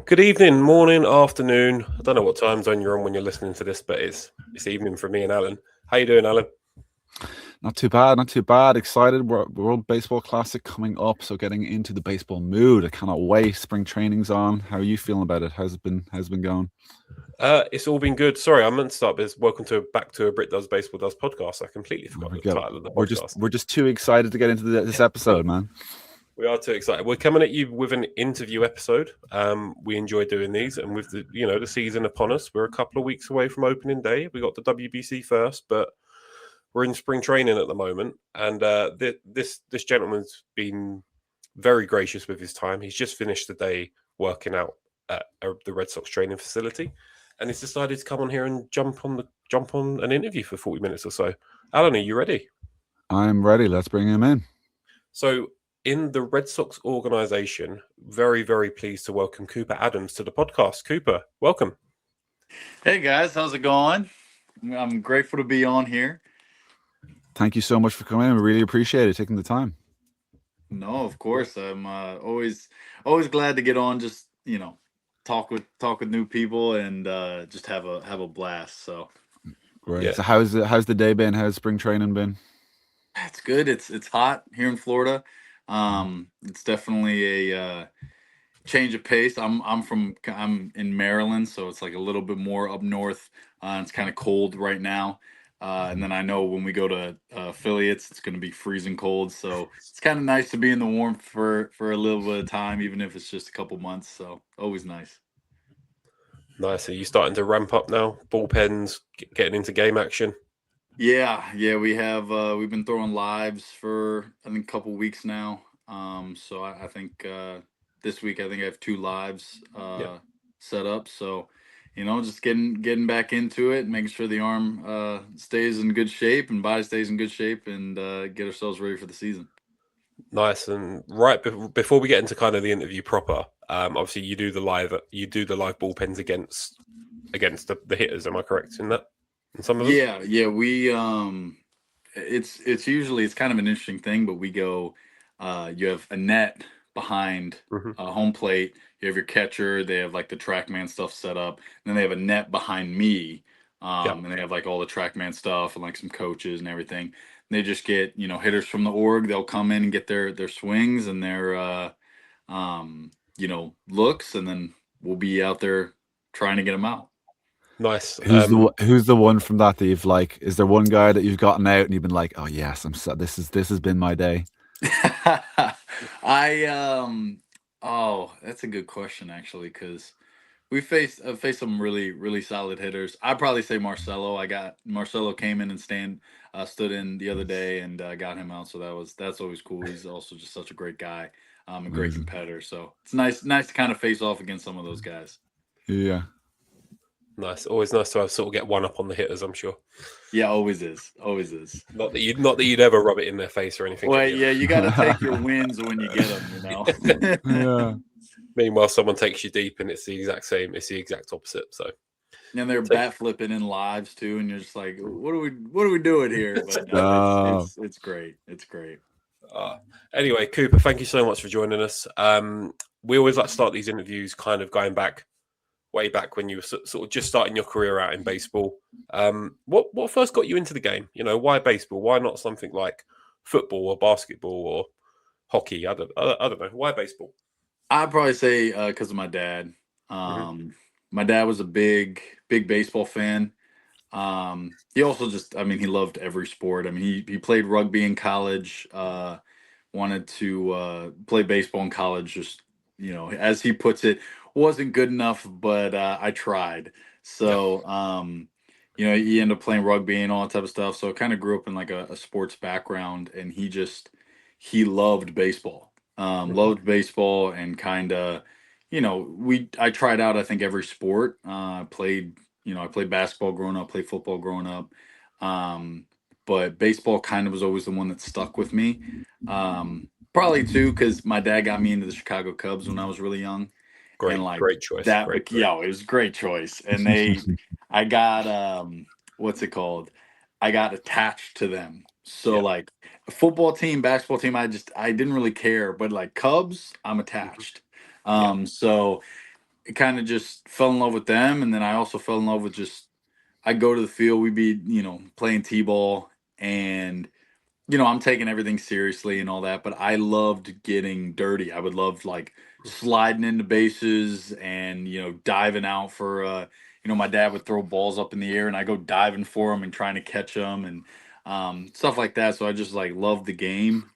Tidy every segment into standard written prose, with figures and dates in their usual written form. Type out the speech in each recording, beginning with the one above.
Good evening, morning, afternoon. I don't know what time zone you're on when you're listening to this, but it's evening for me and Alan. How you doing, Alan? Not too bad, not too bad. Excited. World Baseball Classic coming up, so getting into the baseball mood. I cannot wait. Spring training's on. How are you feeling about it? How's it been? How's it been going? It's all been good. Sorry, I meant to start with welcome to back to a Brit Does Baseball Does podcast. I completely Oh, forgot the forget it. title of the We're just podcast. we're just too excited to get into this episode, man. We are too excited. We're coming at you with an interview episode. We enjoy doing these, and with the season upon us, we're a couple of weeks away from opening day. We got the WBC first, but we're in spring training at the moment, and this gentleman's been very gracious with his time. He's just finished the day working out at the Red Sox training facility, and he's decided to come on here and jump on an interview for 40 minutes or so. Alan, are you ready? I'm ready. Let's bring him in. So, in the Red Sox organization, very, very pleased to welcome Cooper Adams to the podcast. Cooper, welcome. Hey guys, how's it going? I'm grateful to be on here. Thank you so much for coming in. We really appreciate it, taking the time. No, of course. I'm always glad to get on. Just talk with new people and just have a blast. So Great. Yeah. So how's the day been? How's spring training been? it's good. It's hot here in Florida. It's definitely a change of pace. I'm in Maryland, so it's like a little bit more up north. It's kind of cold right now. And then I know when we go to affiliates, it's going to be freezing cold. So it's kind of nice to be in the warmth for a little bit of time, even if it's just a couple months. So always nice. Nice. Are you starting to ramp up now? Bullpens, getting into game action? Yeah, we've been throwing lives for I think a couple weeks now. So I think this week I think I have two lives set up. So just getting back into it, making sure the arm stays in good shape and body stays in good shape, and get ourselves ready for the season. Nice. And right before we get into kind of the interview proper, obviously you do the live bullpens against the hitters. Am I correct in that? In some of them? Yeah, we it's usually it's kind of an interesting thing, but we go you have a net behind Mhm. home plate. You have your catcher. They have like the TrackMan stuff set up. And then they have a net behind me, Yeah. and they have like all the TrackMan stuff and like some coaches and everything. And they just get hitters from the org. They'll come in and get their swings and their looks, and then we'll be out there trying to get them out. Nice. Who's the one from that you've like? Is there one guy that you've gotten out and you've been like, oh yes, I'm so, this has been my day. That's a good question actually, because we faced some really solid hitters. I'd probably say Marcelo. Marcelo came in and stood in the other day, and got him out. So that's always cool. He's also just such a great guy, a great Amazing. competitor. So it's nice to kind of face off against some of those guys. Yeah. Nice. Always nice to sort of get one up on the hitters, I'm sure. Yeah, always is. Not that you'd ever rub it in their face or anything. Well, yeah, you got to take your wins when you get them. Yeah. Meanwhile, someone takes you deep, and it's the exact same. It's the exact opposite. So. And they're bat flipping in lives too, and you're just like, what are we doing here? But no, it's great. It's great. Anyway, Cooper, thank you so much for joining us. We always like to start these interviews kind of going way back when you were sort of just starting your career out in baseball. What first got you into the game? Why baseball? Why not something like football or basketball or hockey? I don't know. Why baseball? I'd probably say because of my dad. My dad was a big baseball fan. He also he loved every sport. I mean, he played rugby in college. Wanted to play baseball in college. Just as he puts it, wasn't good enough, but I tried. So he ended up playing rugby and all that type of stuff. So I kind of grew up in like a sports background, and he loved baseball. Loved baseball, and kind of I tried out I think every sport. I played basketball growing up, played football growing up. But baseball kind of was always the one that stuck with me. Probably too because my dad got me into the Chicago Cubs when I was really young. Great, And like great choice. that, Great choice. yeah, it was a great choice. And I got what's it called? I got attached to them. So like a football team, basketball team, I didn't really care, but like Cubs, I'm attached. So kind of just fell in love with them, and then I also fell in love with just I'd go to the field, we'd be playing t-ball, and I'm taking everything seriously and all that, but I loved getting dirty. I would love like sliding into bases and diving out for my dad would throw balls up in the air and I go diving for them and trying to catch them and stuff like that. So I just like loved the game,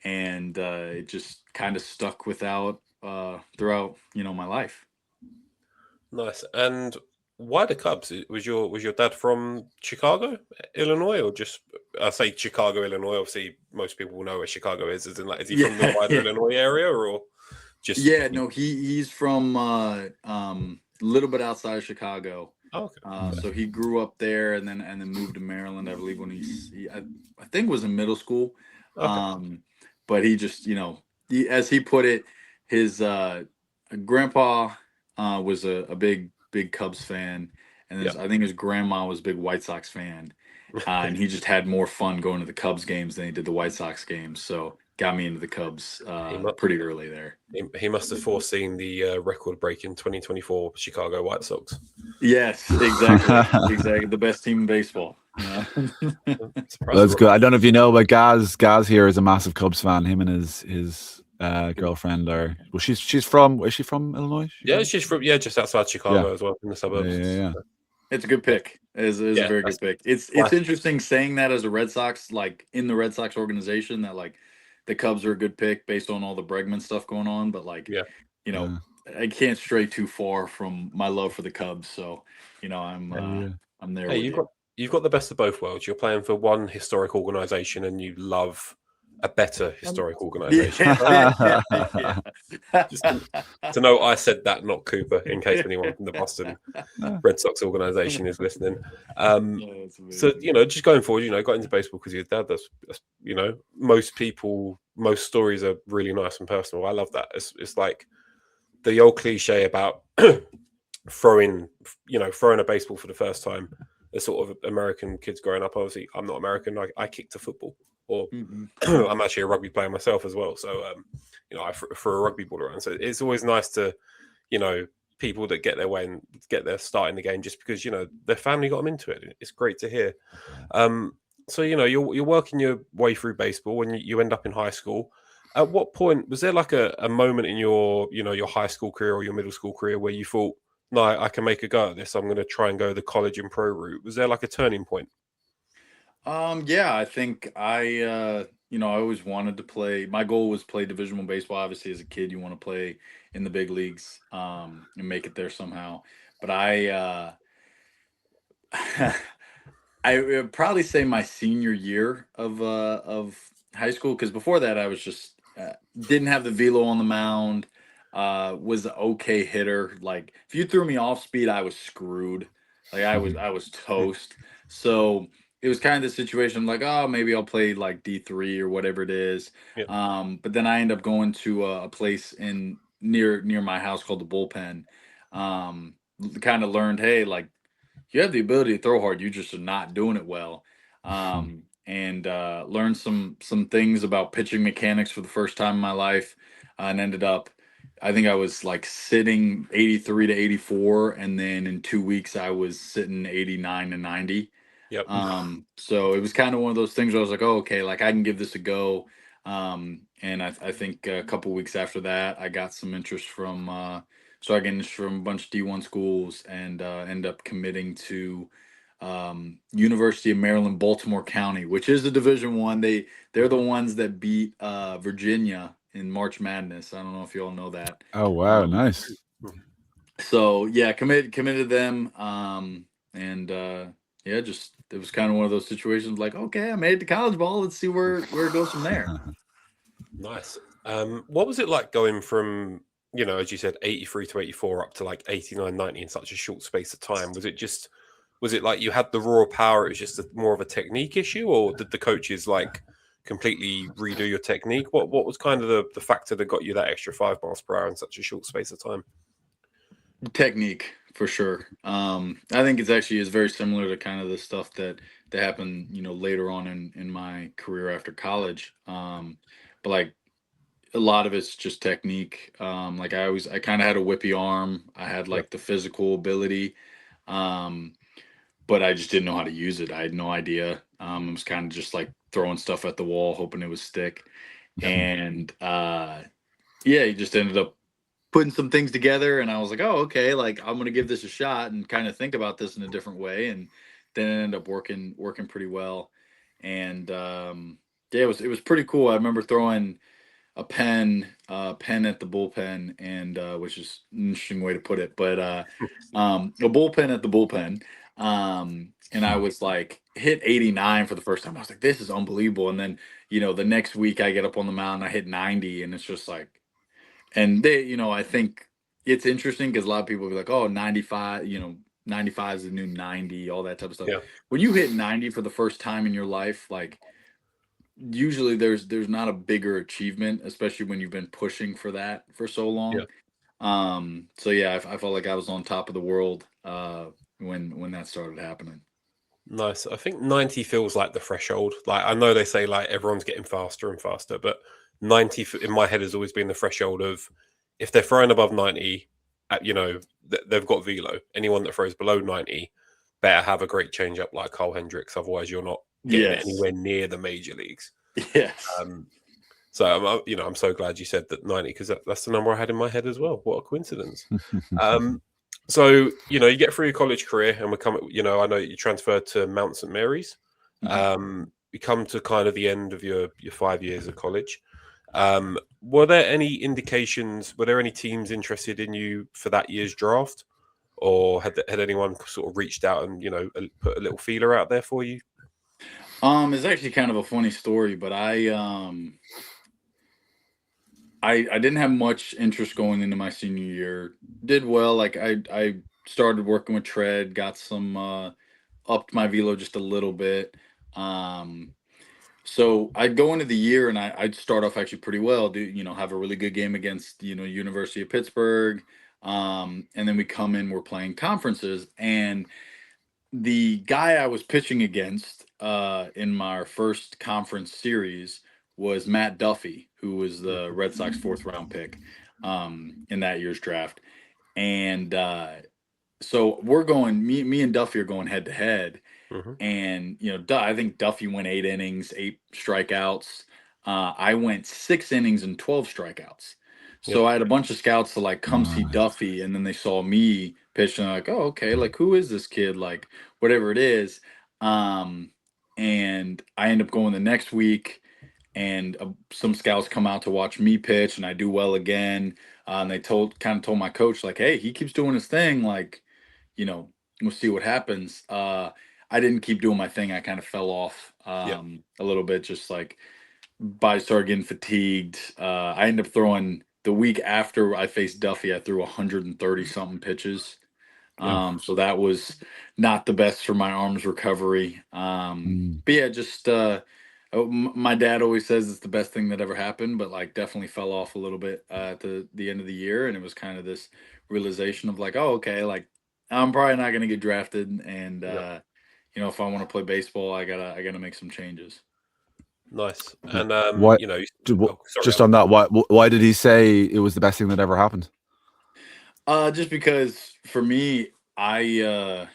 and it just kind of stuck throughout my life. Nice. And why the Cubs? Was your dad from Chicago, Illinois, or just I say Chicago, Illinois? Obviously, most people will know where Chicago is. Is in like, is he from the wider Yeah. Illinois area, or just? Yeah, no, he's from a little bit outside of Chicago. Oh, okay. So he grew up there and then moved to Maryland, I believe, when I think was in middle school. Okay. But he just, as he put it, his grandpa was a big Cubs fan, and Yeah. I think his grandma was a big White Sox fan, and he just had more fun going to the Cubs games than he did the White Sox games. So got me into the Cubs pretty early there. He must have foreseen the record-breaking 2024 Chicago White Sox. Yes, exactly. Exactly. The best team in baseball. That's good. I don't know if you know, but Gaz here is a massive Cubs fan. Him and his girlfriend are. Well, she's from. Is she from Illinois? She's from just outside Chicago as well, in the suburbs. Yeah. It's a good pick. It's a very good pick. It's interesting saying that as a Red Sox, like in the Red Sox organization, that like the Cubs are a good pick based on all the Bregman stuff going on. But like, I can't stray too far from my love for the Cubs. So, I'm there. Hey, you've got the best of both worlds. You're playing for one historic organization, and you love a better historic organization. Just to know I said that, not Cooper, in case anyone from the Boston Red Sox organization is listening. So just going forward, got into baseball because of your dad. That's most stories are really nice and personal. I love that. It's like the old cliche about throwing a baseball for the first time. The sort of American kids growing up. Obviously, I'm not American. I kicked a football. Or I'm actually a rugby player myself as well. So, I throw a rugby ball around. So it's always nice to, people that get their way and get their start in the game just because, their family got them into it. It's great to hear. So, you're working your way through baseball when you end up in high school. At what point, was there like a moment in your high school career or your middle school career where you thought, no, I can make a go at this. I'm going to try and go the college and pro route. Was there like a turning point? Yeah, I think I always wanted to play. My goal was play Division I baseball. Obviously, as a kid, you want to play in the big leagues, and make it there somehow. But I would probably say my senior year of high school, because before that I was just didn't have the velo on the mound. Was an okay hitter. Like if you threw me off speed, I was screwed. Like I was toast. So it was kind of the situation like, oh, maybe I'll play like D3 or whatever it is. Yeah. But then I end up going to a place near my house called the Bullpen. Kind of learned, hey, like you have the ability to throw hard, you just are not doing it well. And learned some things about pitching mechanics for the first time in my life, and ended up, I think I was like sitting 83 to 84, and then in 2 weeks I was sitting 89 to 90. Yep. So it was kind of one of those things where I was like, oh, okay, like I can give this a go. And I think a couple weeks after that, I got some interest from started getting interest from a bunch of D1 schools, and end up committing to University of Maryland, Baltimore County, which is a Division I. They're the ones that beat Virginia in March Madness. I don't know if you all know that. Oh wow, nice. So yeah, committed to them, and yeah, just it was kind of one of those situations like, okay, I made it to college ball. Let's see where it goes from there. Nice. What was it like going from, as you said, 83 to 84 up to like 89, 90 in such a short space of time? Was it like you had the raw power, it was just more of a technique issue, or did the coaches like completely redo your technique? What was kind of the factor that got you that extra 5 miles per hour in such a short space of time? Technique, for sure. I think it's actually is very similar to kind of the stuff that happened, later on in my career after college. But like a lot of it's just technique. Like I kind of had a whippy arm. I had Yep. like the physical ability, but I just didn't know how to use it. I had no idea. I was kind of just like throwing stuff at the wall, hoping it would stick. And yeah, he just ended up putting some things together, and I was like, oh, okay, like I'm gonna give this a shot and kind of think about this in a different way, and then it ended up working pretty well. And yeah, it was pretty cool. I remember throwing a pen at the bullpen, and which is an interesting way to put it, but a bullpen at the bullpen. And I was like hit 89 for the first time. I was like, this is unbelievable. And then, the next week I get up on the mound, I hit 90, and it's just like, and I think it's interesting because a lot of people be like, oh, 95, 95 is the new 90, all that type of stuff. Yeah. When you hit 90 for the first time in your life, like usually there's not a bigger achievement, especially when you've been pushing for that for so long. Yeah. So yeah, I felt like I was on top of the world when that started happening. Nice. I think 90 feels like the threshold. Like I know they say like everyone's getting faster and faster, but 90 in my head has always been the threshold of if they're throwing above 90, they've got velo. Anyone that throws below 90 better have a great change up like Carl Hendricks. Otherwise, you're not getting Yes. anywhere near the major leagues. Yes. So I'm so glad you said that 90 because that's the number I had in my head as well. What a coincidence. So, you get through your college career and we come, I know you transferred to Mount St. Mary's. You come to kind of the end of your 5 years of college. Were there any indications, were there any teams interested in you for that year's draft? Or had anyone sort of reached out and, put a little feeler out there for you? It's actually kind of a funny story, but I didn't have much interest going into my senior year. Did well. Like I started working with tread, got some upped my velo just a little bit. So I'd go into the year and I'd start off actually pretty well. Have a really good game against University of Pittsburgh. And then we come in, we're playing conferences, and the guy I was pitching against in my first conference series was Matt Duffy, who was the Red Sox fourth round pick in that year's draft. And so we're going, me and Duffy are going head to head. And, I think Duffy went 8 innings, 8 strikeouts. I went 6 innings and 12 strikeouts. So I had a bunch of scouts to like come see Duffy, and then they saw me pitch and they're like, oh, okay, like who is this kid? Like whatever it is. And I end up going the next week, and some scouts come out to watch me pitch, and I do well again. And they told my coach like, hey, he keeps doing his thing. Like, we'll see what happens. I didn't keep doing my thing. I kind of fell off a little bit, just like body started getting fatigued. I ended up throwing the week after I faced Duffy, I threw 130 something pitches. So that was not the best for my arm's recovery. But yeah, just my dad always says it's the best thing that ever happened, but like definitely fell off a little bit at the end of the year. And it was kind of this realization of like, oh, okay, like I'm probably not going to get drafted. And, if I want to play baseball, I gotta make some changes. Nice. And why, sorry, on that, why did he say it was the best thing that ever happened? Just because for me, when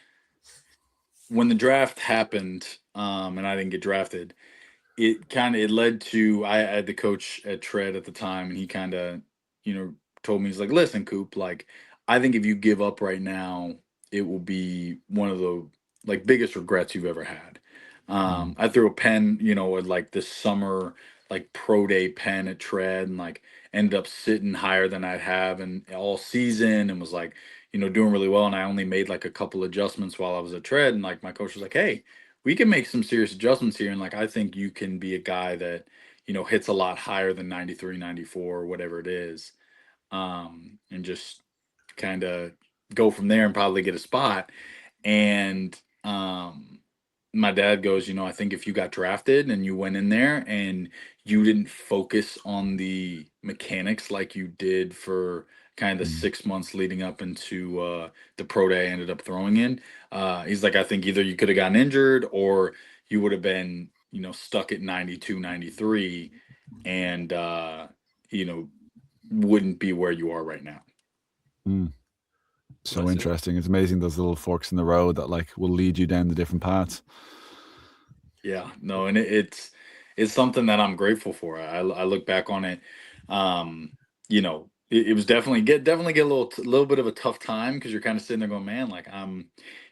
the draft happened, and I didn't get drafted, it led to I had the coach at Tread at the time, and he kind of told me, he's like, listen, Coop, like I think if you give up right now, it will be one of the like biggest regrets you've ever had. I threw a pen, at like this summer, like pro day pen at Tread, and like ended up sitting higher than I'd have and all season, and was like, doing really well. And I only made like a couple adjustments while I was at Tread. And like my coach was like, hey, we can make some serious adjustments here. And like, I think you can be a guy that, hits a lot higher than 93, 94, or whatever it is. And just kind of go from there and probably get a spot. And my dad goes, I think if you got drafted and you went in there and you didn't focus on the mechanics like you did for kind of the 6 months leading up into the pro day I ended up throwing in, he's like, I think either you could have gotten injured or you would have been, stuck at 92, 93. And wouldn't be where you are right now. So That's interesting. It's amazing, those little forks in the road that like will lead you down the different paths. Yeah, no, and it's something that I'm grateful for. I look back on it, it was definitely get a little bit of a tough time, because you're kind of sitting there going, man, like I'm,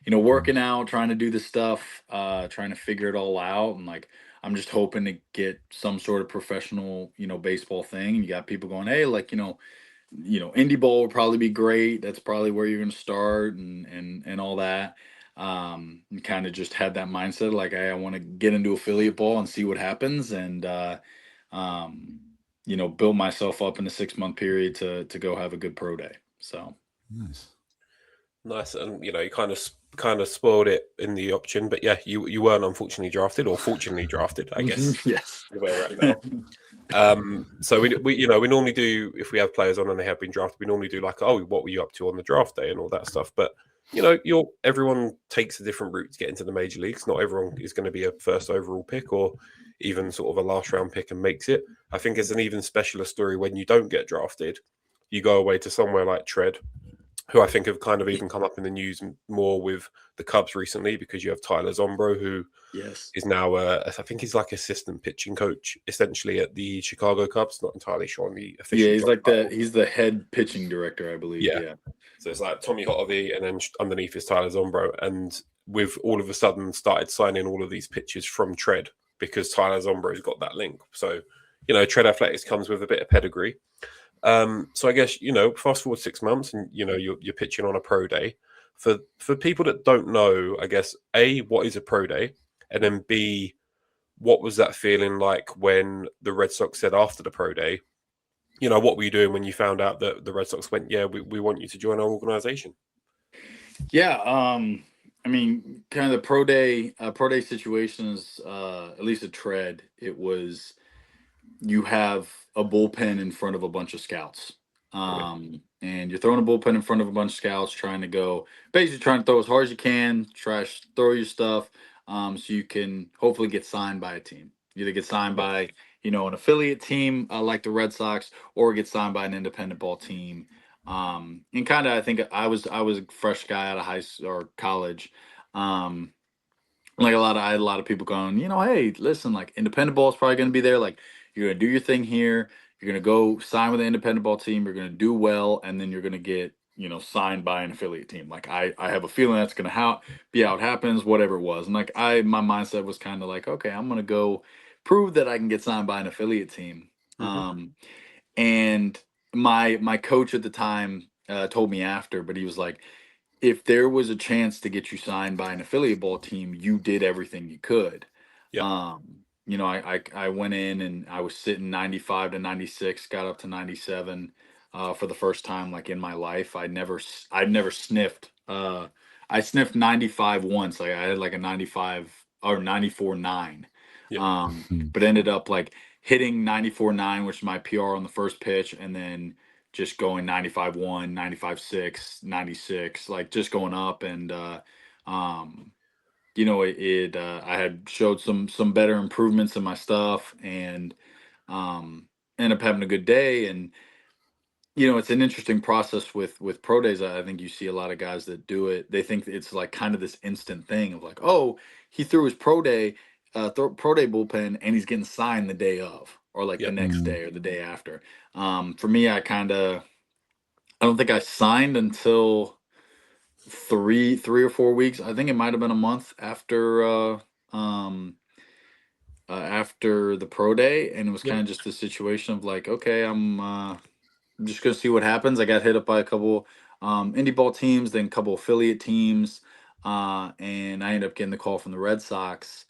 working out, trying to do this stuff, trying to figure it all out, and like I'm just hoping to get some sort of professional, baseball thing. And you got people going, hey, like, indie ball would probably be great. That's probably where you're going to start, and all that. And kind of just had that mindset, like, hey, I want to get into affiliate ball and see what happens, and build myself up in a 6-month period to go have a good pro day. So nice. And you kind of spoiled it in the option, but yeah, you weren't unfortunately drafted, or fortunately drafted, I guess. Yes. Where we're at now. So we normally do, if we have players on and they have been drafted, we normally do like, oh, what were you up to on the draft day and all that stuff. But everyone takes a different route to get into the major leagues. Not everyone is going to be a first overall pick or even sort of a last round pick and makes it. I think it's an even specialer story when you don't get drafted. You go away to somewhere like Tread, who I think have kind of even come up in the news more with the Cubs recently, because you have Tyler Zombro, who is now, I think he's like assistant pitching coach, essentially, at the Chicago Cubs. Not entirely sure on the official. Yeah, he's like he's the head pitching director, I believe. Yeah. So it's like Tommy Hottovy, and then underneath is Tyler Zombro. And we've all of a sudden started signing all of these pitchers from Tread, because Tyler Zombro's got that link. So, Tread Athletics comes with a bit of pedigree. So I guess, fast forward 6 months and, you're pitching on a pro day. For people that don't know, I guess, A, what is a pro day? And then B, what was that feeling like when the Red Sox said after the pro day, what were you doing when you found out that the Red Sox went, yeah, we want you to join our organization? Yeah. I mean, kind of the pro day situations, at least at Tread, it was, you have a bullpen in front of a bunch of scouts. And you're throwing a bullpen in front of a bunch of scouts, basically trying to throw as hard as you can, throw your stuff, so you can hopefully get signed by a team. Either get signed by, an affiliate team like the Red Sox, or get signed by an independent ball team. And kind of, I think I was a fresh guy out of high school or college. Like I had a lot of people going, hey, listen, like independent ball is probably going to be there. Like, you're going to do your thing here. You're going to go sign with an independent ball team. You're going to do well. And then you're going to get, signed by an affiliate team. Like, I have a feeling that's going to be how it happens, whatever it was. And like, my mindset was kind of like, okay, I'm going to go prove that I can get signed by an affiliate team. And my coach at the time told me after, but he was like, if there was a chance to get you signed by an affiliate ball team, you did everything you could. I went in and I was sitting 95 to 96, got up to 97 for the first time like in my life. I'd never sniffed. I sniffed 95 once. Like I had like a 95 or 94.9. But ended up like hitting 94.9, which is my PR on the first pitch, and then just going 95.1, 95.6, 96, like just going up. And I had showed some better improvements in my stuff, and ended up having a good day. And it's an interesting process with pro days. I think you see a lot of guys that do it, they think it's like kind of this instant thing of like, oh, he threw his pro day bullpen and he's getting signed the day of, or like the next day or the day after. For me, I don't think I signed until three or 4 weeks. I think it might have been a month after the pro day, and it was kind of just a situation of like, okay, I'm just gonna see what happens. I got hit up by a couple indie ball teams, then a couple affiliate teams, and I ended up getting the call from the Red Sox.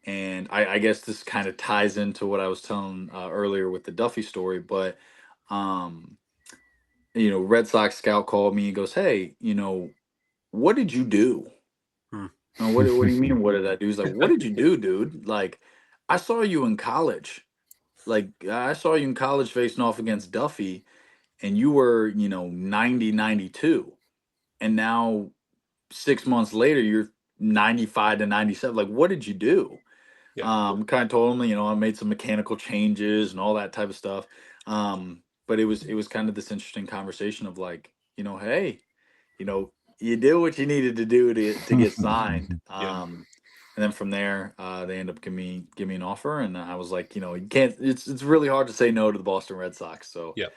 And I guess this kind of ties into what I was telling earlier with the Duffy story, but Red Sox scout called me and goes, hey, what did you do? What do you mean, what did I do? He's like, what did you do, dude? Like, I saw you in college. Like, I saw you in college facing off against Duffy, and you were, 90, 92. And now 6 months later, you're 95 to 97. Like, what did you do? Kind of told him, I made some mechanical changes and all that type of stuff. But it was kind of this interesting conversation of like, hey, you did what you needed to do to get signed. Yeah. And then from there, they end up give me an offer, and I was like, you can't. It's really hard to say no to the Boston Red Sox. So, Yeah.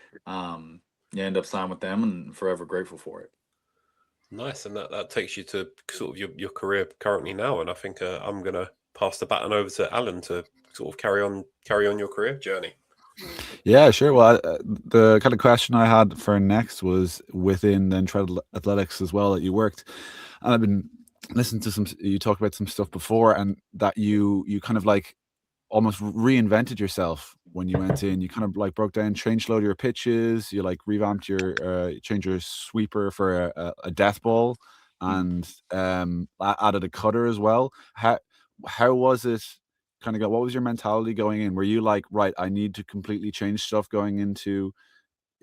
you end up signing with them, and forever grateful for it. Nice, and that takes you to sort of your career currently now, and I think I'm gonna pass the baton over to Alan to sort of carry on your career journey. Yeah, sure. Well, the kind of question I had for next was within then athletics as well that you worked, and I've been listening to you talk about some stuff before, and that you kind of like almost reinvented yourself when you went in. You kind of like broke down, changed a load of your pitches. You like revamped changed your sweeper for a death ball, and added a cutter as well. How was it? Kind of what was your mentality going in? Were you like, right, I need to completely change stuff going into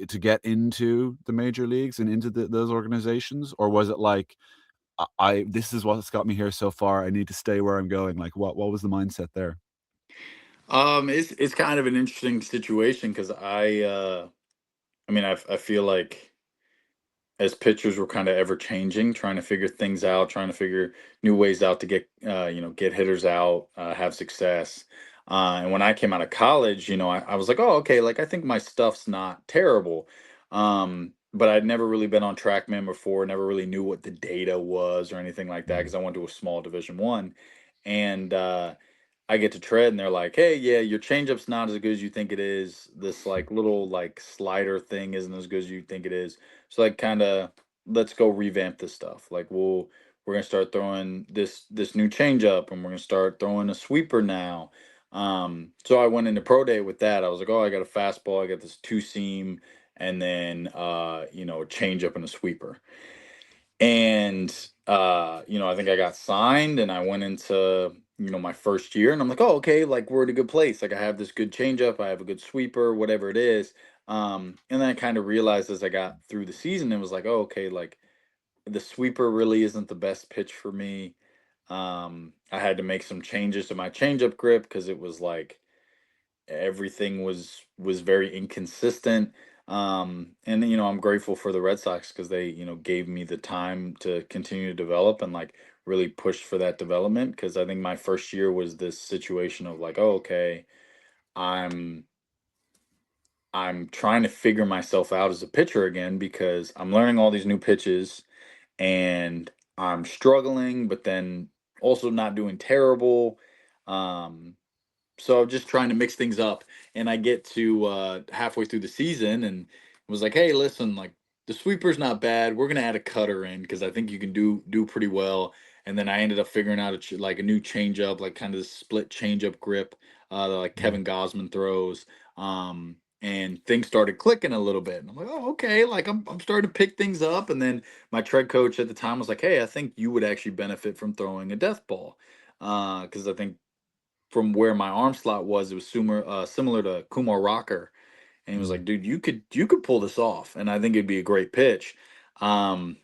to get into the major leagues and into those organizations, or was it like, I this is what's got me here so far, I need to stay where I'm going? Like, what was the mindset there? It's kind of an interesting situation because I mean, I feel like as pitchers we're kind of ever changing, trying to figure things out, trying to figure new ways out to get hitters out, have success. And when I came out of college, I was like, oh, okay, like I think my stuff's not terrible. But I'd never really been on TrackMan before, never really knew what the data was or anything like that because I went to a small Division 1. And I get to tread, and they're like, "Hey, yeah, your changeup's not as good as you think it is. This like little like slider thing isn't as good as you think it is. So like, kind of, let's go revamp this stuff. Like, we're gonna start throwing this new changeup, and we're gonna start throwing a sweeper now." So I went into pro day with that. I was like, "Oh, I got a fastball, I got this two seam, and then a changeup and a sweeper." And I think I got signed, and I went into my first year, and I'm like, oh, okay, like we're in a good place. Like I have this good changeup, I have a good sweeper, whatever it is. And then I kind of realized as I got through the season, it was like, oh, okay, like the sweeper really isn't the best pitch for me. I had to make some changes to my changeup grip because it was like everything was very inconsistent. And I'm grateful for the Red Sox because they gave me the time to continue to develop and like really push for that development, because I think my first year was this situation of like, oh, okay, i'm I'm trying to figure myself out as a pitcher again because I'm learning all these new pitches, and I'm struggling, but then also not doing terrible. um so I'm just trying to mix things up, and I get to halfway through the season and was like, "Hey, listen, like the sweeper's not bad. We're gonna add a cutter in because I think you can do pretty well." And then I ended up figuring out like a new changeup, like kind of the split changeup grip that like Mm. Kevin Gosman throws. And things started clicking a little bit, and I'm like, "Oh, okay." Like I'm starting to pick things up, and then my tread coach at the time was like, "Hey, I think you would actually benefit from throwing a death ball." Because I think from where my arm slot was, it was similar to Kumar Rocker, and he was Mm. like, "Dude, you could pull this off, and I think it'd be a great pitch." Um,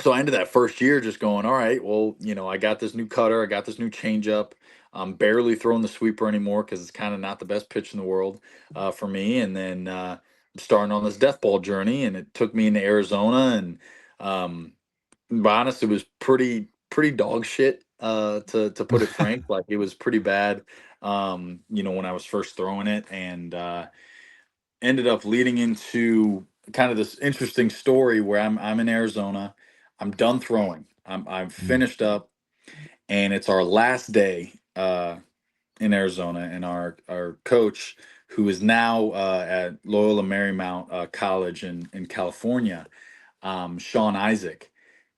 so I ended that first year just going, "All right, well, I got this new cutter, I got this new changeup. I'm barely throwing the sweeper anymore because it's kind of not the best pitch in the world for me." And then I'm starting on this death ball journey, and it took me into Arizona, and um, be honest, it was pretty dog shit, to put it frank. Like it was pretty bad, when I was first throwing it, and ended up leading into kind of this interesting story where I'm in Arizona. I'm done throwing. I'm Mm. finished up, and it's our last day in Arizona, and our coach, who is now at Loyola Marymount College in California, Sean Isaac,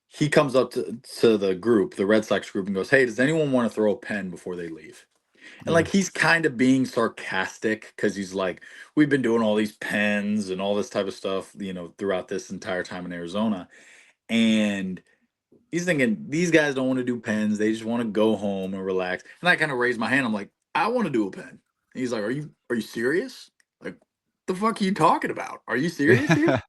he comes up to the group, the Red Sox group, and goes, "Hey, does anyone want to throw a pen before they leave?" And like Mm. he's kind of being sarcastic because he's like, "We've been doing all these pens and all this type of stuff, throughout this entire time in Arizona." And he's thinking these guys don't want to do pens; they just want to go home and relax. And I kind of raised my hand. I'm like, "I want to do a pen." And he's like, "Are you serious? Like, the fuck are you talking about? Are you serious here?"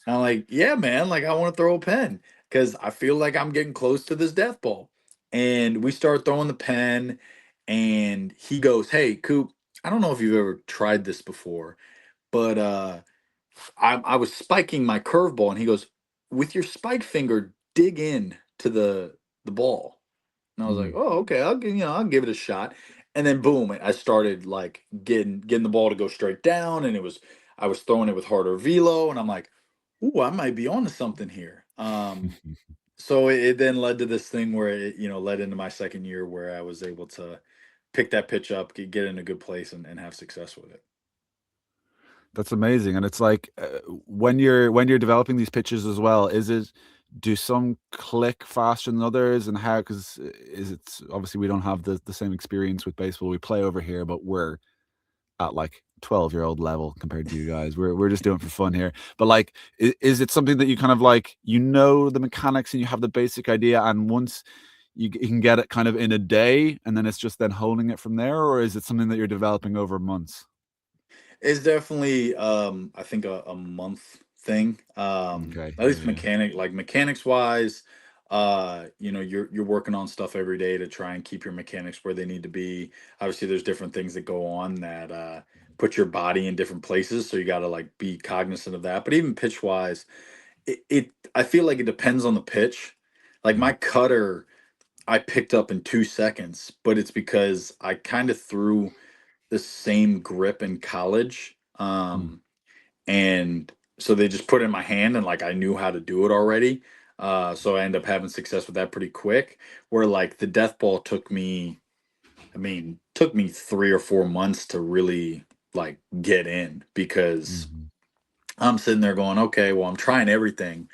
And I'm like, "Yeah, man, like I want to throw a pen because I feel like I'm getting close to this death ball." And we start throwing the pen, and he goes, "Hey, Coop, I don't know if you've ever tried this before, but I was spiking my curveball, and he goes, "With your spike finger, dig in to the ball." And I was like, Mm. "Oh, okay, I'll give it a shot." And then boom, I started like getting the ball to go straight down, and I was throwing it with harder velo, and I'm like, "Ooh, I might be onto something here." So it then led to this thing where it, led into my second year where I was able to pick that pitch up, get in a good place, and have success with it. That's amazing, and it's like when you're developing these pitches as well. Do some click faster than others, and how? Because is it obviously we don't have the same experience with baseball. We play over here, but we're at like 12-year-old level compared to you guys. We're just doing it for fun here. But like, is it something that you kind of like the mechanics and you have the basic idea, and once you can get it kind of in a day, and then it's just then honing it from there, or is it something that you're developing over months? It's definitely, I think a month thing. Okay, At least yeah, mechanics wise, you're working on stuff every day to try and keep your mechanics where they need to be. Obviously, there's different things that go on that put your body in different places, so you got to like be cognizant of that. But even pitch wise, it I feel like it depends on the pitch. Like mm, my cutter, I picked up in 2 seconds, but it's because I kind of threw the same grip in college. mm, And so they just put it in my hand, and like I knew how to do it already. So I ended up having success with that pretty quick. Where like the death ball took me 3 or 4 months to really like get in, because mhm, I'm sitting there going, okay, well, I'm trying everything,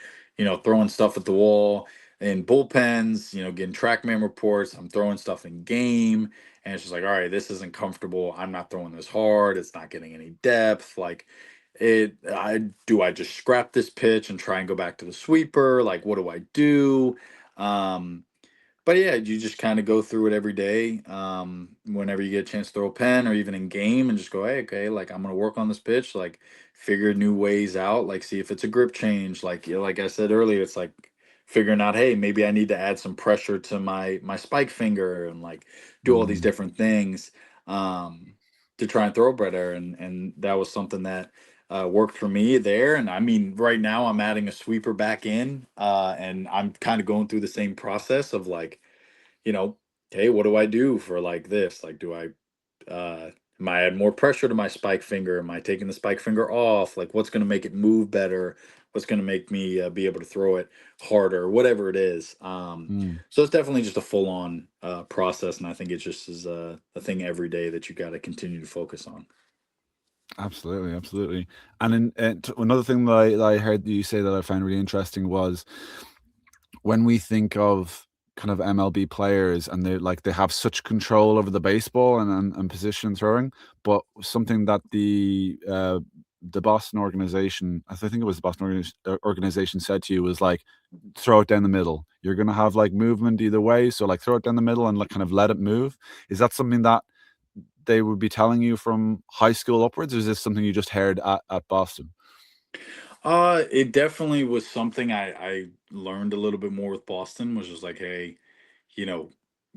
throwing stuff at the wall in bullpens, getting TrackMan reports. I'm throwing stuff in game. And it's just like, all right, this isn't comfortable. I'm not throwing this hard. It's not getting any depth. Like, I just scrap this pitch and try and go back to the sweeper? Like, what do I do? Um, but yeah, you just kind of go through it every day. Whenever you get a chance to throw a pen or even in game, and just go, hey, okay, like I'm gonna work on this pitch, like figure new ways out, like see if it's a grip change. Like like I said earlier, it's like figuring out, hey, maybe I need to add some pressure to my spike finger, and like do all these mm. different things to try and throw better. And that was something that worked for me there. And I mean, right now I'm adding a sweeper back in, and I'm kind of going through the same process of like, you know, hey, what do I do for like this? Like, do I am I add more pressure to my spike finger? Am I taking the spike finger off? Like, what's going to make it move better? What's going to make me be able to throw it harder? Whatever it is. Mm. So it's definitely just a full on process, and I think it just is a thing every day that you got to continue to focus on. Absolutely, absolutely. And another thing that I heard you say that I found really interesting was when we think of kind of MLB players, and they have such control over the baseball and position throwing, but something that the Boston organization, I think it was the Boston organization, said to you was like, throw it down the middle. You're gonna have like movement either way, so like throw it down the middle and like kind of let it move. Is that something that they would be telling you from high school upwards, or is this something you just heard at Boston? It definitely was something I learned a little bit more with Boston, was just like, hey, you know,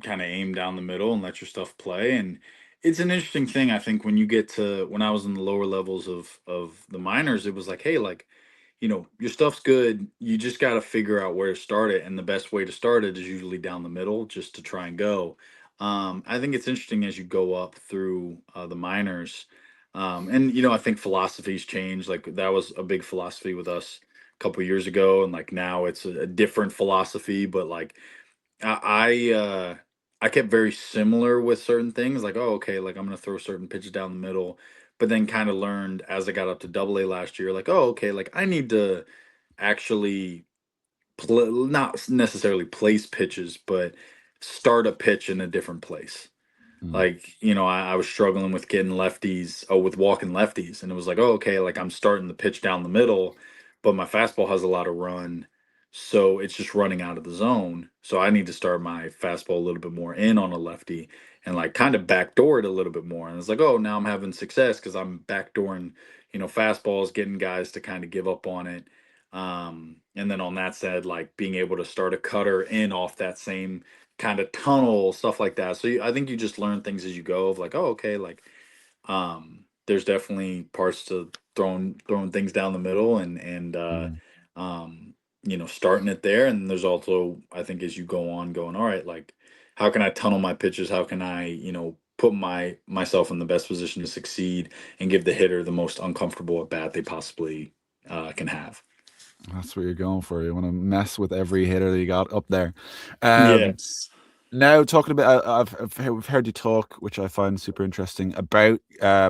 kind of aim down the middle and let your stuff play. And it's an interesting thing. I think when you get to when I was in the lower levels of the minors, it was like, hey, like, your stuff's good. You just got to figure out where to start it, and the best way to start it is usually down the middle, just to try and go. I think it's interesting as you go up through the minors, and I think philosophies change. Like that was a big philosophy with us a couple years ago, and like now it's a different philosophy. But like I kept very similar with certain things, like, oh, okay, like I'm gonna throw certain pitches down the middle, but then kind of learned as I got up to double A last year, like, oh, okay, like I need to actually not necessarily place pitches, but start a pitch in a different place. Mm, Like, I was struggling with getting lefties, with walking lefties. And it was like, oh, okay, like I'm starting the pitch down the middle, but my fastball has a lot of run. So it's just running out of the zone. So I need to start my fastball a little bit more in on a lefty, and like kind of backdoor it a little bit more. And it's like, oh, now I'm having success because I'm backdooring, fastballs, getting guys to kind of give up on it. And then on that side, like being able to start a cutter in off that same kind of tunnel, stuff like that. So I think you just learn things as you go of like, oh, okay, like there's definitely parts to throwing things down the middle and starting it there. And there's also, I think, as you go on, going, all right, like, how can I tunnel my pitches? How can I, put myself in the best position to succeed and give the hitter the most uncomfortable at bat they possibly can have. That's what you're going for. You want to mess with every hitter that you got up there. Um, Yes. Now talking about, we've heard you talk, which I find super interesting, about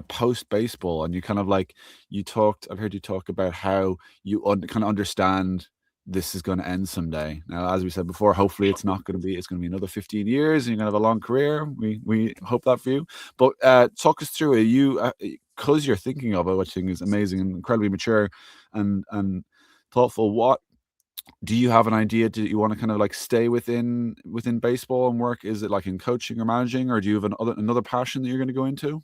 post baseball, and you kind of like I've heard you talk about how you kind of understand this is going to end someday. Now, as we said before, hopefully it's not going to be. It's going to be another 15 years, and you're going to have a long career. We hope that for you. But talk us through it. Because you're thinking of it, which I think is amazing and incredibly mature and thoughtful. What do you have an idea? Do you want to kind of like stay within baseball and work? Is it like in coaching or managing, or do you have another passion that you're going to go into?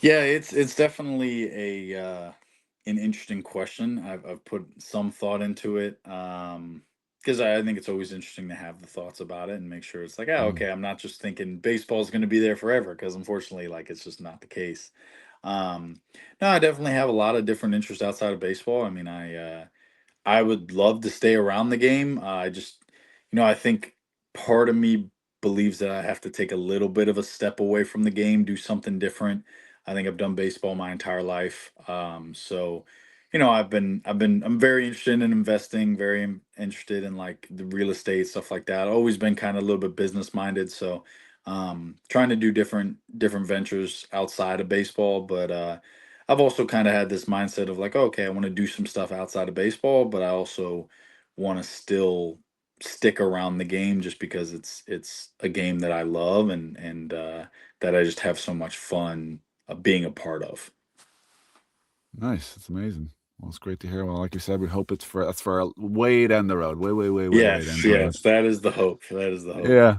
Yeah, it's definitely an interesting question. I've put some thought into it, because I think it's always interesting to have the thoughts about it and make sure it's like, oh, okay, I'm not just thinking baseball is going to be there forever, because unfortunately, like, it's just not the case. No, I definitely have a lot of different interests outside of baseball. I mean, I would love to stay around the game. I just, I think part of me believes that I have to take a little bit of a step away from the game, do something different. I think I've done baseball my entire life. So, I'm very interested in investing, very interested in like the real estate, stuff like that. Always been kind of a little bit business minded. So, trying to do different ventures outside of baseball, but, I've also kind of had this mindset of like, okay, I want to do some stuff outside of baseball, but I also want to still stick around the game just because it's a game that I love and that I just have so much fun being a part of. Nice, it's amazing. Well, it's great to hear. Well, like you said, we hope that's for way down the road, way down Yes, the road. yes, that is the hope. That is the hope. Yeah,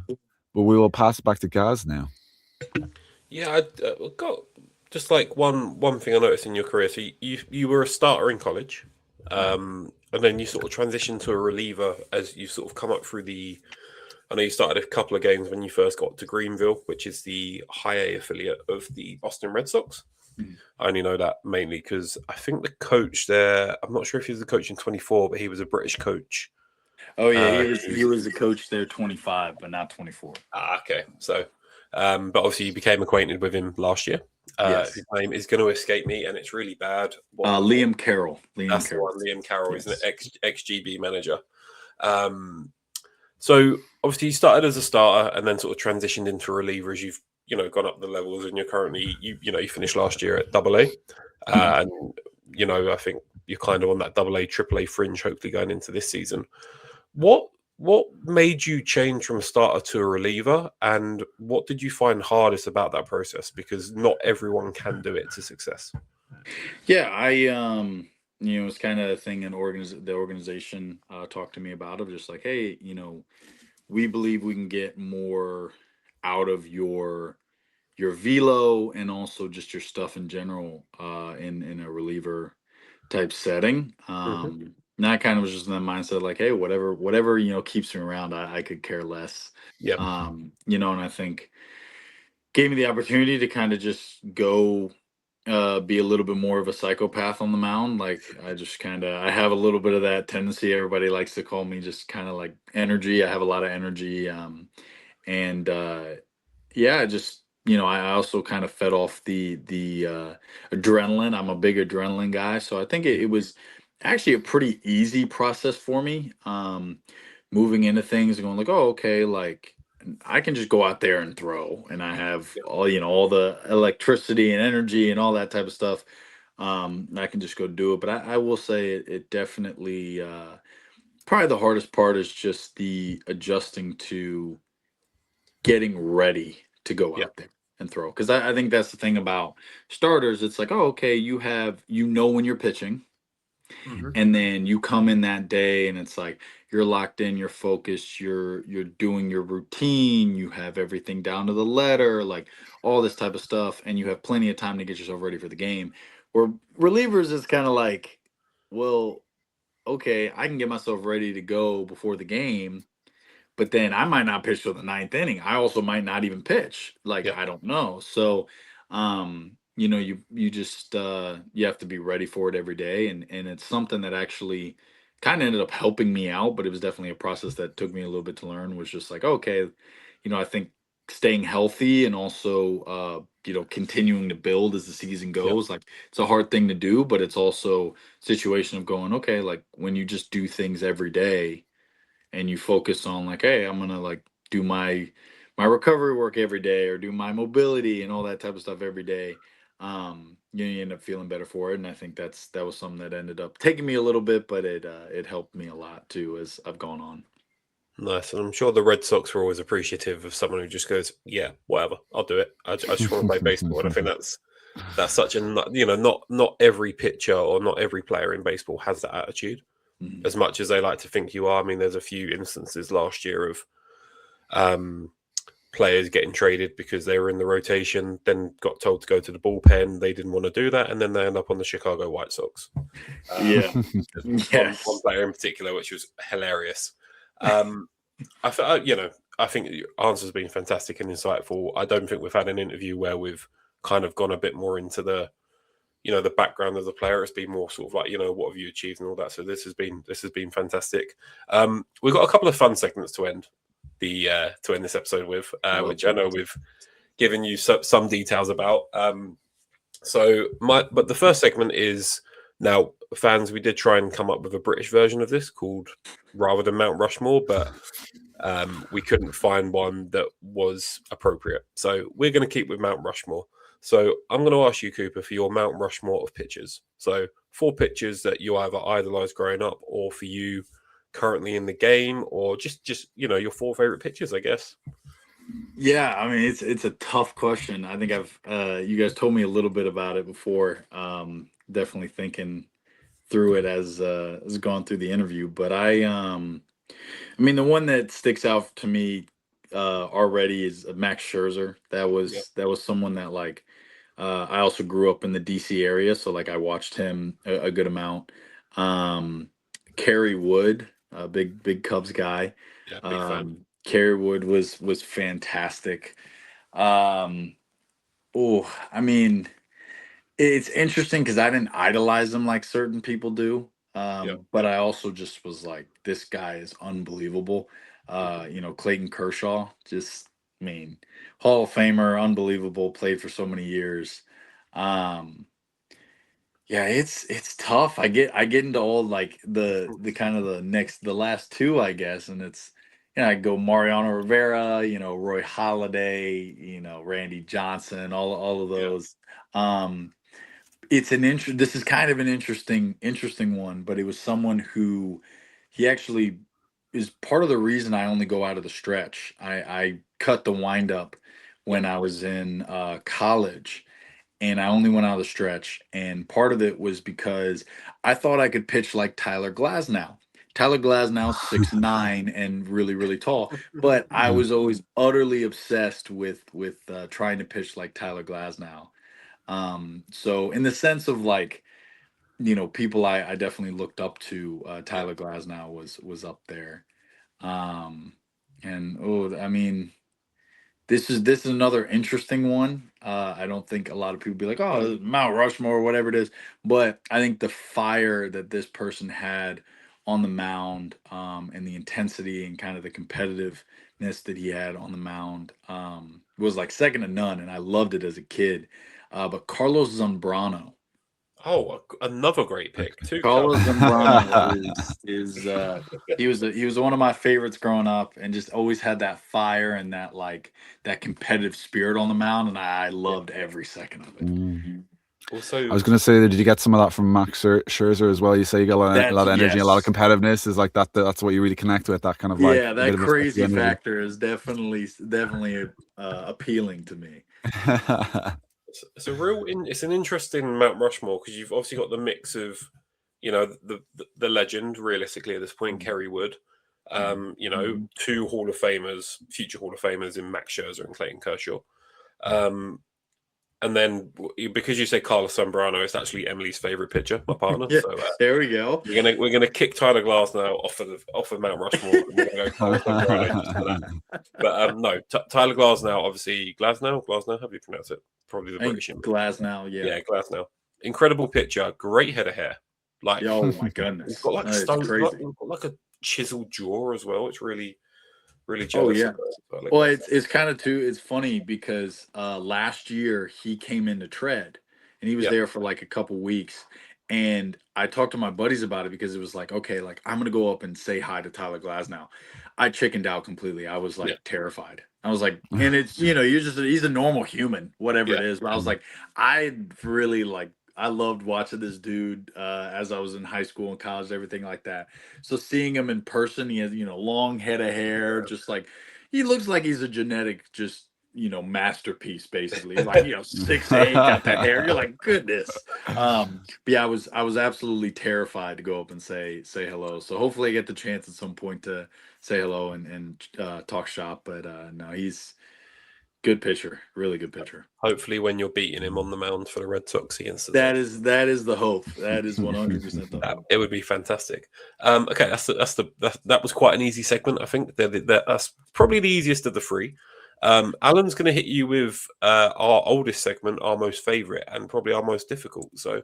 but we will pass it back to Gaz now. Yeah, I got just like one thing I noticed in your career. So you were a starter in college, and then you sort of transitioned to a reliever as you sort of come up through the. I know you started a couple of games when you first got to Greenville, which is the high A affiliate of the Boston Red Sox. Mhm. I only know that mainly because I think the coach there. I'm not sure if he was the coach in 24, but he was a British coach. Oh yeah, Uh, he was the coach there 25, but not 24. okay. So, but obviously you became acquainted with him last year. Yes. His name is going to escape me, and it's really bad. Liam Carroll. That's the one. Liam Carroll is an Yes. ex GB manager. So obviously you started as a starter and then sort of transitioned into a reliever as you've gone up the levels, and you're currently you finished last year at Double A, and I think you're kind of on that Double A, Triple A fringe, hopefully going into this season. What made you change from a starter to a reliever, and what did you find hardest about that process? Because not everyone can do it to success. Yeah, it's kind of a thing the organization talked to me about of just like, hey, we believe we can get more out of your velo and also just your stuff in general in a reliever type setting. And that kind of was just in the mindset like, hey, whatever keeps me around, I could care less. Yep. And I think gave me the opportunity to kind of just go be a little bit more of a psychopath on the mound. Like I have a little bit of that tendency. Everybody likes to call me just kind of like energy. I have a lot of energy. And yeah, just I also kind of fed off the adrenaline. I'm a big adrenaline guy, so I think it was actually a pretty easy process for me. Moving into things and going like, oh, okay, like I can just go out there and throw, and I have all the electricity and energy and all that type of stuff. I can just go do it. But I will say it definitely probably the hardest part is just the adjusting to getting ready to go Yep. out there and throw. Because I think that's the thing about starters. It's like, oh, okay, when you're pitching, and then you come in that day and it's like you're locked in, you're focused, you're doing your routine, you have everything down to the letter, like all this type of stuff, and you have plenty of time to get yourself ready for the game. Where relievers is kind of like, well, okay, I can get myself ready to go before the game, but then I might not pitch till the ninth inning. I also might not even pitch. Like, Yep. I don't know. So, you just you have to be ready for it every day, and it's something that actually kind of ended up helping me out, but it was definitely a process that took me a little bit to learn. Was just like, okay, I think staying healthy and also continuing to build as the season Yeah. goes, like it's a hard thing to do, but it's also a situation of going, okay, like when you just do things every day and you focus on like, hey, I'm gonna like do my recovery work every day or do my mobility and all that type of stuff every day. You end up feeling better for it, and I think that was something that ended up taking me a little bit, but it helped me a lot too as I've gone on. Nice, and I'm sure the Red Sox were always appreciative of someone who just goes, "Yeah, whatever, I'll do it. I just want to play baseball." And I think that's such a not every pitcher or not every player in baseball has that attitude. Mhm. As much as they like to think you are. I mean, there's a few instances last year of players getting traded because they were in the rotation, then got told to go to the bullpen. They didn't want to do that, and then they end up on the Chicago White Sox. Yeah. One Yes. player in particular, which was hilarious. I think your answer's been fantastic and insightful. I don't think we've had an interview where we've kind of gone a bit more into the background of the player. It's been more sort of like, what have you achieved and all that. So this has been fantastic. We've got a couple of fun segments to end this episode with, which I know we've given you some details about. But the first segment is now, fans. We did try and come up with a British version of this called rather than Mount Rushmore, but we couldn't find one that was appropriate. So we're going to keep with Mount Rushmore. So I'm going to ask you, Cooper, for your Mount Rushmore of pitchers. So 4 pitchers that you either idolized growing up, or for you currently in the game, or just your 4 favorite pitchers, I guess. Yeah, I mean it's a tough question. I think I've you guys told me a little bit about it before. Definitely thinking through it as gone through the interview, but I mean the one that sticks out to me already is Max Scherzer. Yep. That was someone that like I also grew up in the DC area, so like I watched him a good amount. Kerry Wood, a big Cubs guy. Yeah, big fan. Kerry Wood was fantastic. Um, oh, I mean, it's interesting because I didn't idolize him like certain people do. Yep. But I also just was like, this guy is unbelievable. Clayton Kershaw, just I mean, Hall of Famer, unbelievable, played for so many years. Um, yeah, it's tough. I get into all like the kind of the last two, I guess, and it's I go Mariano Rivera, Roy Halladay, Randy Johnson, all of Yeah. those. Um, this is kind of an interesting one, but it was someone who he actually is part of the reason I only go out of the stretch. I cut the windup when Yep. I was in college, and I only went out of the stretch. And part of it was because I thought I could pitch like Tyler Glasnow. Tyler Glasnow's 6'9" and really, really tall. But I was always utterly obsessed with trying to pitch like Tyler Glasnow. So in the sense of like, people I definitely looked up to, Yeah. Tyler Glasnow was up there. Um, and I mean, this is another interesting one. I don't think a lot of people be like, oh, Mount Rushmore or whatever it is, but I think the fire that this person had on the mound, and the intensity and kind of the competitiveness that he had on the mound, was like second to none, and I loved it as a kid. But Carlos Zambrano, Oh, another great pick. 2 Carlos Cubs. Zambrano is he was one of my favorites growing up, and just always had that fire and that like that competitive spirit on the mound, and I Yeah. loved every second of it. Also, I was going to say, did you get some of that from Max Scherzer as well? You say you got a That's lot of energy, a lot of yes. competitiveness. Is like that. That's what you really connect with. That kind of like Yeah, a bit that of a crazy energy. factor is definitely appealing to me. it's an interesting Mount Rushmore because you've obviously got the mix of, the legend realistically at this point, Mhm. Kerry Wood. Mhm. 2 Hall of Famers, future Hall of Famers in Max Scherzer and Clayton Kershaw. Um, And then because you say Carlos Zambrano, it's actually Emily's favorite pitcher, my partner. Yeah, So there we go. we're gonna kick Tyler Glass now off of Mount Rushmore. And we're gonna go Carlos Zambrano just for that. But no, Tyler Glasnow, obviously Glasnow. How do you pronounce it? Probably the British. Glasnow, yeah, Glasnow. Incredible pitcher, great head of hair. Like, oh my goodness, he's got like crazy. like a chiseled jaw as well. It's really jealous. Oh yeah. Well, it's kind of too. It's funny because last year he came into Tread, and he was there for like a couple weeks, and I talked to my buddies about it because it was like, okay, like I'm gonna go up and say hi to Tyler Glasnow. I chickened out completely. I was like terrified. I was like, and it's he's a normal human, whatever it is. But I was like, I loved watching this dude as I was in high school and college, everything like that. So seeing him in person, he has long head of hair, just like he looks like he's a genetic masterpiece basically. He's like 6'8", got that hair. You're like, goodness. But yeah, I was absolutely terrified to go up and say hello. So hopefully I get the chance at some point to say hello and talk shop. But no, he's good pitcher, really good pitcher. Hopefully, when you're beating him on the mound for the Red Sox against that is the hope. That is 100% the hope. It would be fantastic. Okay, that was quite an easy segment. I think that's probably the easiest of the three. Alan's going to hit you with our oldest segment, our most favorite, and probably our most difficult. So,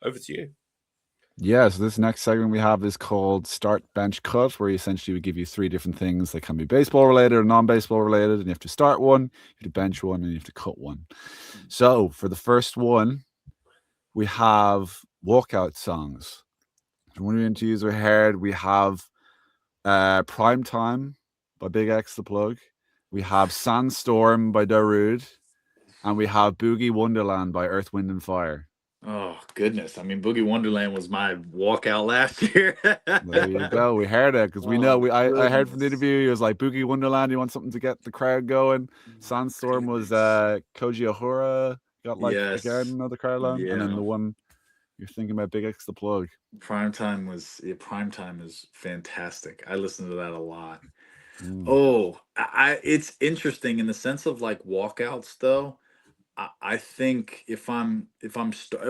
over to you. Yeah, so this next segment we have is called Start, Bench, Cut, where essentially we give you three different things that can be baseball related or non-baseball related, and you have to start one, you have to bench one, and you have to cut one. So for the first one, we have walkout songs. So when we interviews are heard, we have Prime Time by Big X the Plug, we have Sandstorm by Darude, and we have Boogie Wonderland by Earth, Wind, and Fire. Oh goodness! I mean, Boogie Wonderland was my walkout last year. There you go. We heard it because we know. I heard from the interview. He was like, "Boogie Wonderland. You want something to get the crowd going." Sandstorm was Koji Ohura. Got like again another crowd line, and then the one you're thinking about, Big X the Plug. Primetime is fantastic. I listen to that a lot. Oh, it's interesting in the sense of like walkouts though. I think if I'm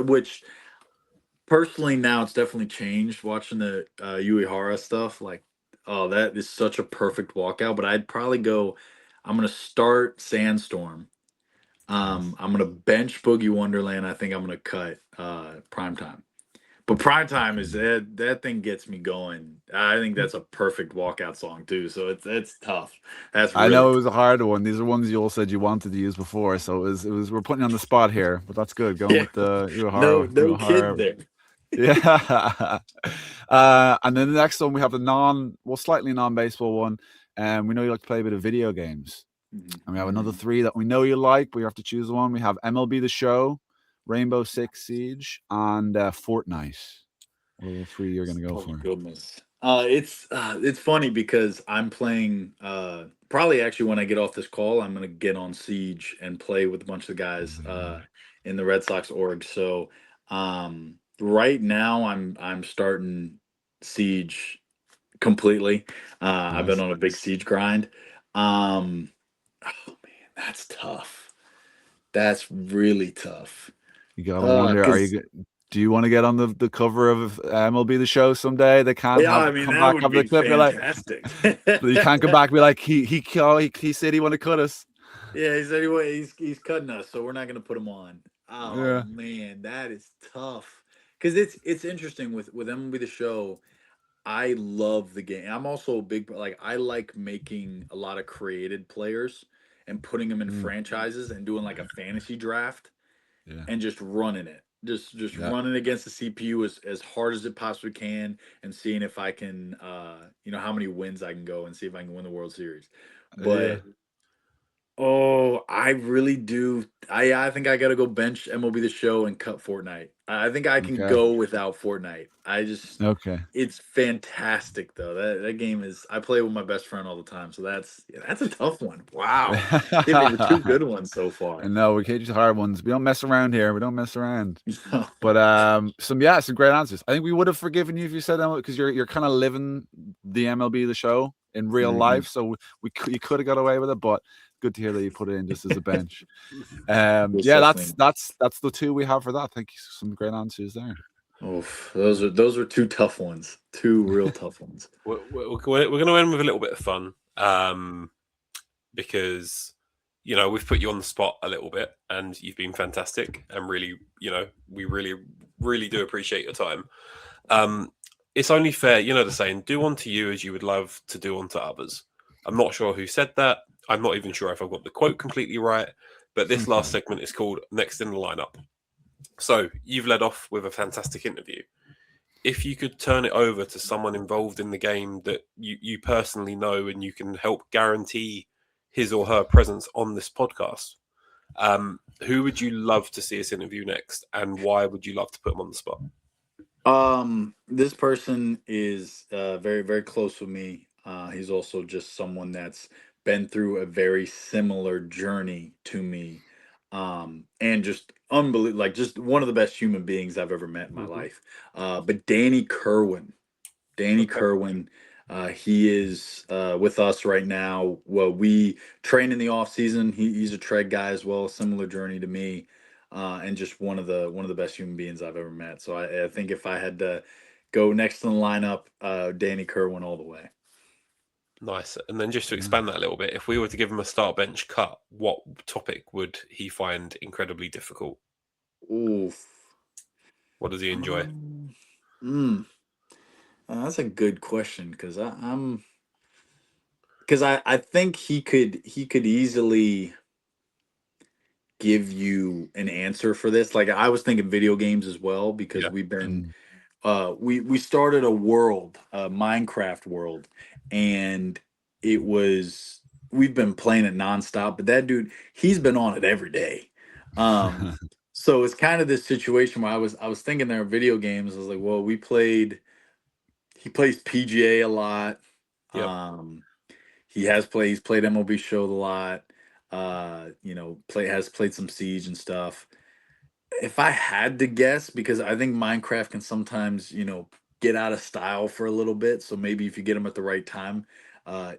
which personally now it's definitely changed watching the Uehara stuff. Like, oh, that is such a perfect walkout. But I'd probably go. I'm gonna start Sandstorm. I'm gonna bench Boogie Wonderland. I think I'm gonna cut Primetime. But Primetime is that thing gets me going. I think that's a perfect walkout song too. So it's tough. I know it was a hard one. These are ones you all said you wanted to use before, so it was we're putting you on the spot here, but that's good. Going with the Uehara. No kid there. Yeah. And then the next one we have the slightly non-baseball one. We know you like to play a bit of video games. And we have another three that we know you like, but you have to choose one. We have MLB The Show, Rainbow Six Siege, and Fortnite. What are the three you're going to go for? Goodness. It's funny because I'm playing probably actually when I get off this call, I'm going to get on Siege and play with a bunch of the guys in the Red Sox org. So right now I'm starting Siege completely. Nice. I've been on a big Siege grind. Oh man, that's tough. That's really tough. You gotta wonder, do you want to get on the cover of MLB The Show someday? They can't come back and have the clip. Fantastic. Like, you can't come back and be like, he said he wanted to cut us. Yeah, he said he's cutting us, so we're not gonna put him on. Oh man, that is tough. Because it's interesting with MLB The Show. I love the game. I'm also a big I like making a lot of created players and putting them in franchises and doing like a fantasy draft and just running it. Just running against the CPU as hard as it possibly can and seeing if I can how many wins I can go and see if I can win the World Series. But I really do. I think I got to go bench MLB The Show and cut Fortnite. I think I can go without Fortnite. It's fantastic though. That game is. I play with my best friend all the time, so that's a tough one. Wow, give me the two good ones so far. And no, we can't use hard ones. We don't mess around here. We don't mess around. But some great answers. I think we would have forgiven you if you said that because you're kind of living the MLB The Show in real life, so you could have got away with it. But good to hear that you put it in just as a bench. Most Yeah, definitely. that's the two we have for that. Thank you. Some great answers there. Oof, those are two tough ones. Two real tough ones. We're going to end with a little bit of fun, because we've put you on the spot a little bit, and you've been fantastic, and really, we really do appreciate your time. It's only fair, the saying, do unto you as you would love to do unto others. I'm not sure who said that. I'm not even sure if I've got the quote completely right, but this last segment is called Next in the Lineup. So you've led off with a fantastic interview. If you could turn it over to someone involved in the game that you personally know and you can help guarantee his or her presence on this podcast, who would you love to see us interview next, and why would you love to put them on the spot? This person is very, very close with me. He's also just someone that's been through a very similar journey to me. And just unbelievable, like just one of the best human beings I've ever met in my life. But Danny Okay. Kerwin, he is with us right now. Well, we train in the off season. He's a tread guy as well, similar journey to me, and just one of the best human beings I've ever met. So I think if I had to go next in the lineup, Danny Kerwin all the way. Nice. And then just to expand that a little bit, if we were to give him a start bench cut, what topic would he find incredibly difficult? Oof. What does he enjoy? That's a good question because I think he could easily give you an answer for this. Like I was thinking video games as well because Yeah. we've been we started a world, a Minecraft world, and we've been playing it nonstop, but that dude, he's been on it every day. So it's kind of this situation where I was thinking there are video games. I was like, well, he plays PGA a lot. Yep. He's played MLB Show a lot. Has played some Siege and stuff. If I had to guess, because I think Minecraft can sometimes, get out of style for a little bit. So maybe if you get him at the right time,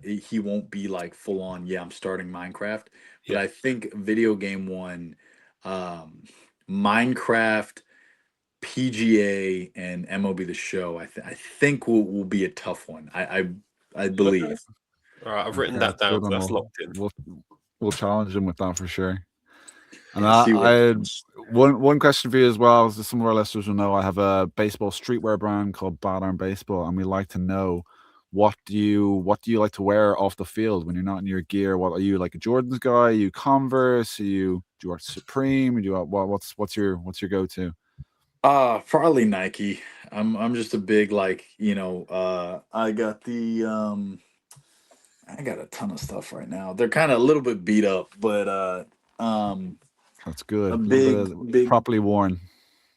he won't be like full on, yeah, I'm starting Minecraft. But Yep. I think video game one, um, Minecraft, PGA, and MLB The Show, I think will be a tough one. I Okay. believe. All right. I've written Okay, that down, good so one. that's locked in. We'll challenge him with that for sure. And Yeah, see what I had one question for you as well. As some of our listeners will know, I have a baseball streetwear brand called Bad Arm Baseball, and we like to know what do you like to wear off the field when you're not in your gear? What are you, like a Jordan's guy? Are you Converse? Do you wear Supreme? Do you what's your go-to? Probably Nike. I'm just a big I got a ton of stuff right now. They're kind of a little bit beat up, but That's good. a A little bit of big properly worn.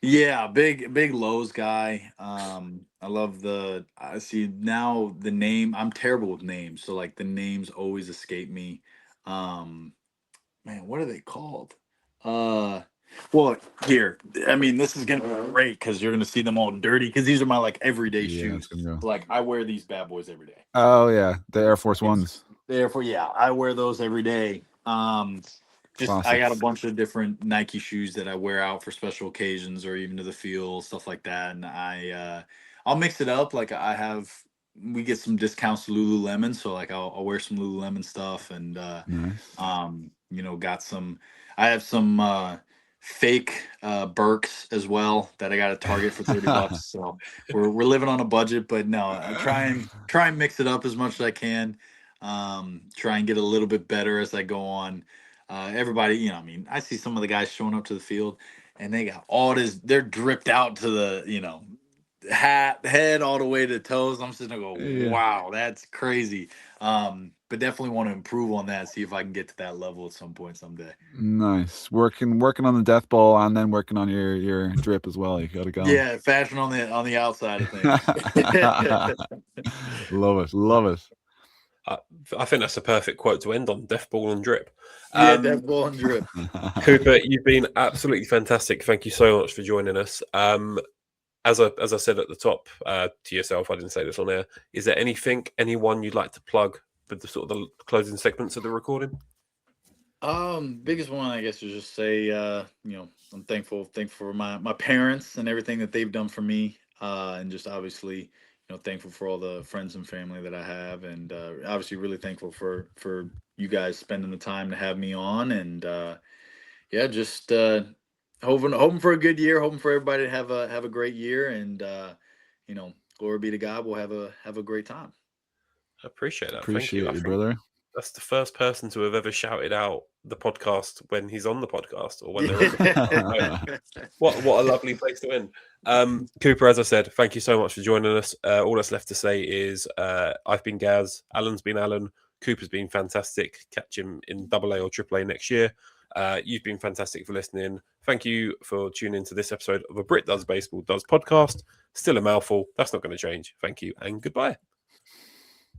yeah, big Lowe's guy. I love I see now the name. I'm terrible with names, so like the names always escape me. Um Man, what are they called? Uh, well, here. I mean, this is gonna be great because you're gonna see them all dirty because these are my like everyday Yeah, it's shoes. gonna go. Like I wear these bad boys every day. Oh yeah, the Air Force Ones. Therefore, yeah, I wear those every day. Just I got a Classics. bunch of different Nike shoes that I wear out for special occasions or even to the field, stuff like that. And I'll mix it up. Like we get some discounts to Lululemon, so like I'll wear some Lululemon stuff and Nice. got some. I have some fake Birks as well that I got at Target for $30. So we're living on a budget, but no, I try and mix it up as much as I can. Try and get a little bit better as I go on. Everybody, I mean, I see some of the guys showing up to the field and they got all this, they're dripped out to the, hat, head all the way to toes. I'm sitting there go, Yeah. wow, that's crazy. But definitely want to improve on that, see if I can get to that level at some point someday. Nice. Working on the death ball and then working on your drip as well. You gotta go. Yeah, fashion on the outside of things. Love it. I think that's a perfect quote to end on: "Death ball and drip." Yeah, death ball and drip. Cooper, you've been absolutely fantastic. Thank you so much for joining us. As I said at the top to yourself, I didn't say this on air. Is there anyone you'd like to plug with the sort of the closing segments of the recording? Biggest one, I guess, is just say, I'm thankful for my parents and everything that they've done for me, and just obviously, thankful for all the friends and family that I have, and obviously really thankful for you guys spending the time to have me on, and yeah, just hoping for a good year, hoping for everybody to have a great year, and glory be to God, we'll have a great time. I appreciate that. Thank Appreciate you. I you, think brother. that's the first person to have ever shouted out the podcast when he's on the podcast or when they're on the podcast. What a lovely place to end. Cooper, as I said, thank you so much for joining us. All that's left to say is I've been Gaz, Alan's been Alan, Cooper's been fantastic. Catch him in AA or AAA next year. You've been fantastic for listening. Thank you for tuning into this episode of a Brit Does Baseball Does podcast. Still a mouthful. That's not going to change. Thank you and goodbye.